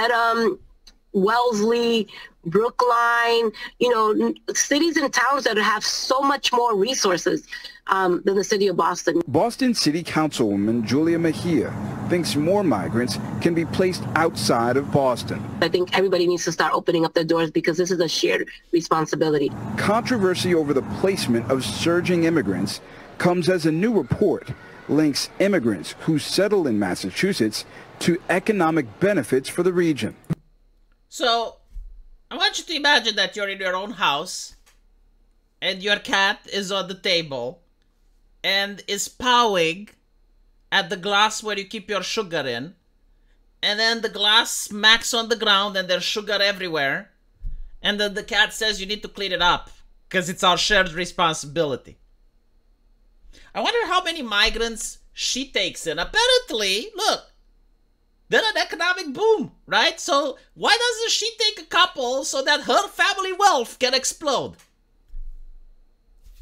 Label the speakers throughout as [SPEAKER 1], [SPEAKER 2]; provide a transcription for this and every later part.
[SPEAKER 1] At Wellesley, Brookline, you know, cities and towns that have so much more resources than the city of Boston.
[SPEAKER 2] Boston City Councilwoman Julia Mejia thinks more migrants can be placed outside of Boston.
[SPEAKER 1] I think everybody needs to start opening up their doors because this is a shared responsibility.
[SPEAKER 2] Controversy over the placement of surging immigrants comes as a new report links immigrants who settle in Massachusetts to economic benefits for the region.
[SPEAKER 3] So, I want you to imagine that you're in your own house and your cat is on the table and is pawing at the glass where you keep your sugar in, and then the glass smacks on the ground and there's sugar everywhere, and then the cat says you need to clean it up because it's our shared responsibility. I wonder how many migrants she takes in. Apparently, look, they're an economic boom, right? So why doesn't she take a couple so that her family wealth can explode?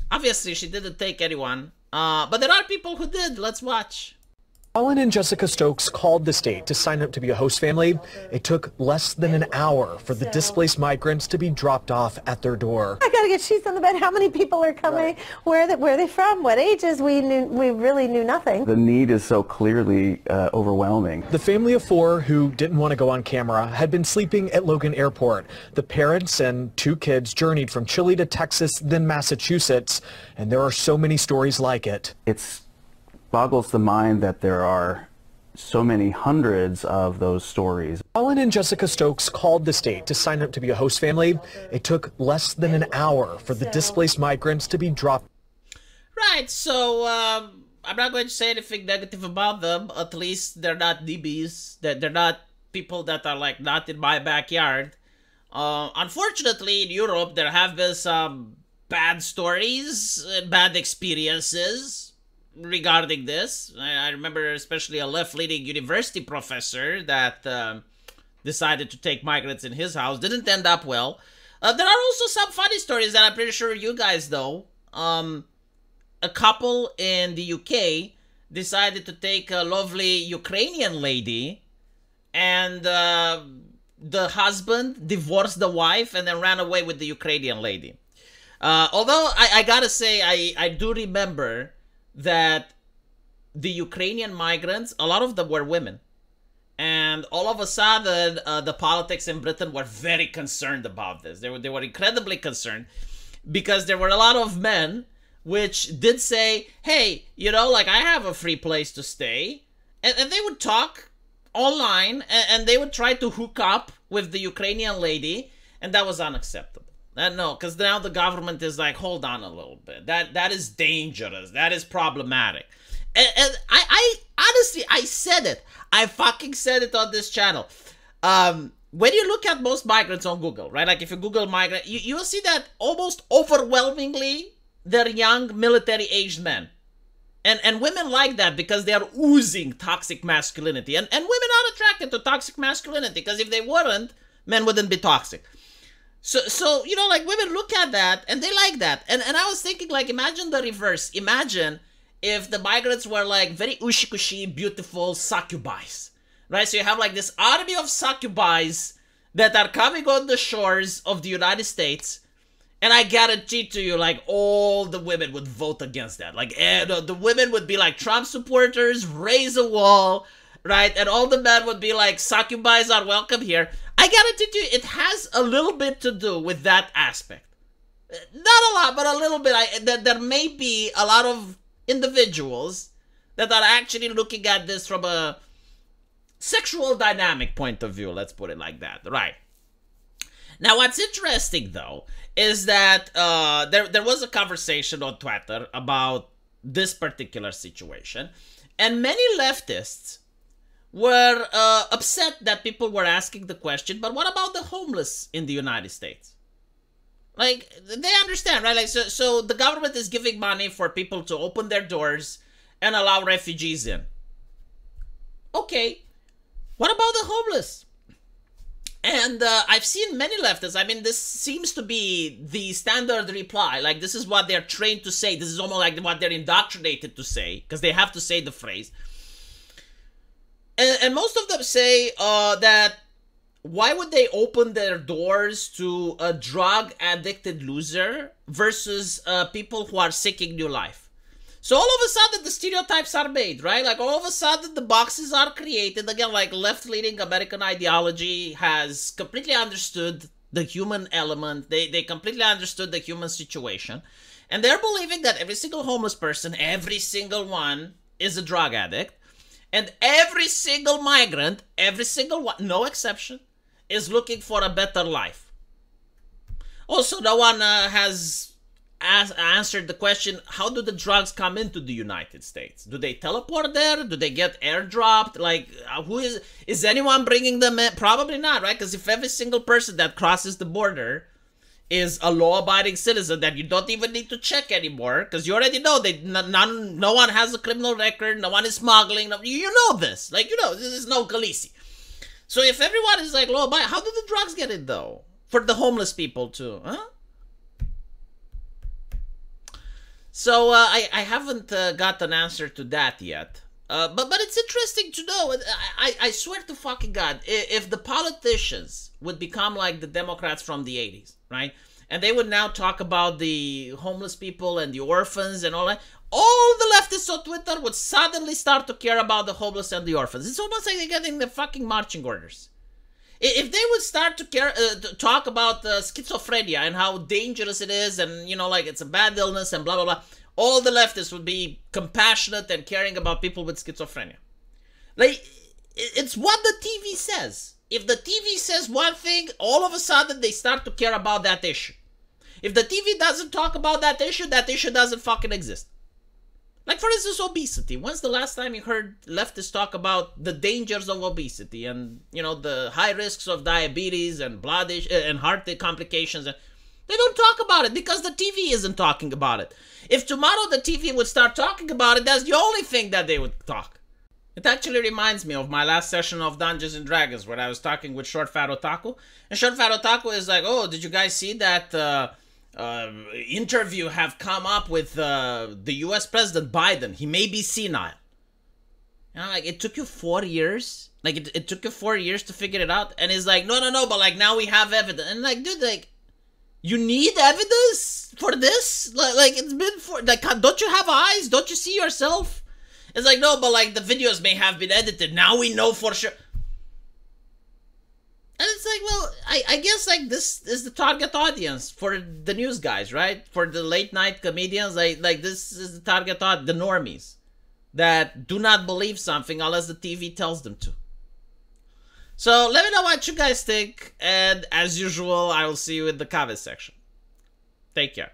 [SPEAKER 3] Obviously, she didn't take anyone, but there are people who did. Let's watch.
[SPEAKER 4] Colin and Jessica Stokes called the state to sign up to be a host family. It took less than an hour for the displaced migrants to be dropped off at their door.
[SPEAKER 5] I gotta get sheets on the bed. How many people are coming? Right. Where are they from? What ages? We really knew nothing.
[SPEAKER 6] The need is so clearly overwhelming.
[SPEAKER 4] The family of four who didn't want to go on camera had been sleeping at Logan Airport. The parents and two kids journeyed from Chile to Texas, then Massachusetts, and there are so many stories like it.
[SPEAKER 6] It boggles the mind that there are so many hundreds of those stories.
[SPEAKER 4] Colin and Jessica Stokes called the state to sign up to be a host family. It took less than an hour for the displaced migrants to be dropped.
[SPEAKER 3] Right, so I'm not going to say anything negative about them. At least they're not DBs. They're not people that are like not in my backyard. Unfortunately, in Europe, there have been some bad stories and bad experiences regarding this. I remember especially a left-leaning university professor that decided to take migrants in his house. Didn't end up well. There are also some funny stories that I'm pretty sure you guys know. A couple in the UK decided to take a lovely Ukrainian lady, and the husband divorced the wife and then ran away with the Ukrainian lady. Although I gotta say, I do remember that the Ukrainian migrants, a lot of them were women. And all of a sudden, the politics in Britain were very concerned about this. They were incredibly concerned because there were a lot of men which did say, hey, you know, like I have a free place to stay. And they would talk online and they would try to hook up with the Ukrainian lady, and that was unacceptable. No, because now the government is like, hold on a little bit. That is dangerous. That is problematic. And I honestly, I said it. I fucking said it on this channel. When you look at most migrants on Google, right? Like if you Google migrant, you'll see that almost overwhelmingly, they're young military-aged men. And women like that because they are oozing toxic masculinity. And women are attracted to toxic masculinity because if they weren't, men wouldn't be toxic. So you know, like women look at that and they like that. And I was thinking, like, imagine the reverse. Imagine if the migrants were like very ushy-cushy, beautiful succubis, right? So you have like this army of succubis that are coming on the shores of the United States. And I guarantee to you, like, all the women would vote against that. Like, the women would be like Trump supporters, raise a wall, right? And all the men would be like, succubis are welcome here. I guarantee you, it has a little bit to do with that aspect. Not a lot, but a little bit. There may be a lot of individuals that are actually looking at this from a sexual dynamic point of view. Let's put it like that, right? Now, what's interesting, though, is that there was a conversation on Twitter about this particular situation, and many leftists were upset that people were asking the question, but what about the homeless in the United States? Like, they understand, right? Like, so the government is giving money for people to open their doors and allow refugees in. Okay, what about the homeless? And I've seen many leftists, I mean, this seems to be the standard reply. Like, this is what they're trained to say. This is almost like what they're indoctrinated to say, because they have to say the phrase. And most of them say that why would they open their doors to a drug addicted loser versus people who are seeking new life? So all of a sudden the stereotypes are made, right? Like all of a sudden the boxes are created. Again, like left-leaning American ideology has completely understood the human element. They completely understood the human situation. And they're believing that every single homeless person, every single one, is a drug addict. And every single migrant, every single one, no exception, is looking for a better life. Also, no one has answered the question, how do the drugs come into the United States? Do they teleport there? Do they get airdropped? Like, who is anyone bringing them in? Probably not, right? Because if every single person that crosses the border is a law-abiding citizen that you don't even need to check anymore, because you already know no one has a criminal record, no one is smuggling, you know this. Like, you know, this is no Khaleesi. So if everyone is like law-abiding, how do the drugs get in, though? For the homeless people, too, huh? So I haven't got an answer to that yet. But it's interesting to know. I swear to fucking God, if the politicians would become like the Democrats from the 80s, right? And they would now talk about the homeless people and the orphans and all that. All the leftists on Twitter would suddenly start to care about the homeless and the orphans. It's almost like they're getting the fucking marching orders. If they would start to care, to talk about schizophrenia and how dangerous it is, and you know, like it's a bad illness and blah blah blah, all the leftists would be compassionate and caring about people with schizophrenia. Like, it's what the TV says. If the TV says one thing, all of a sudden they start to care about that issue. If the TV doesn't talk about that issue doesn't fucking exist. Like, for instance, obesity. When's the last time you heard leftists talk about the dangers of obesity and, you know, the high risks of diabetes and blood and heart complications? They don't talk about it because the TV isn't talking about it. If tomorrow the TV would start talking about it, that's the only thing that they would talk. It actually reminds me of my last session of Dungeons and Dragons where I was talking with Short Fat Otaku. And Short Fat Otaku is like, oh, did you guys see that interview have come up with the US President Biden? He may be senile. You know, like, it took you 4 years? Like, it took you 4 years to figure it out? And he's like, no, but like, now we have evidence. And like, dude, like, you need evidence for this? Like it's been like, don't you have eyes? Don't you see yourself? It's like, no, but like, the videos may have been edited. Now we know for sure. And it's like, well, I guess like this is the target audience for the news guys, right? For the late night comedians, like this is the target audience, the normies that do not believe something unless the TV tells them to. So let me know what you guys think, and as usual, I will see you in the comment section. Take care.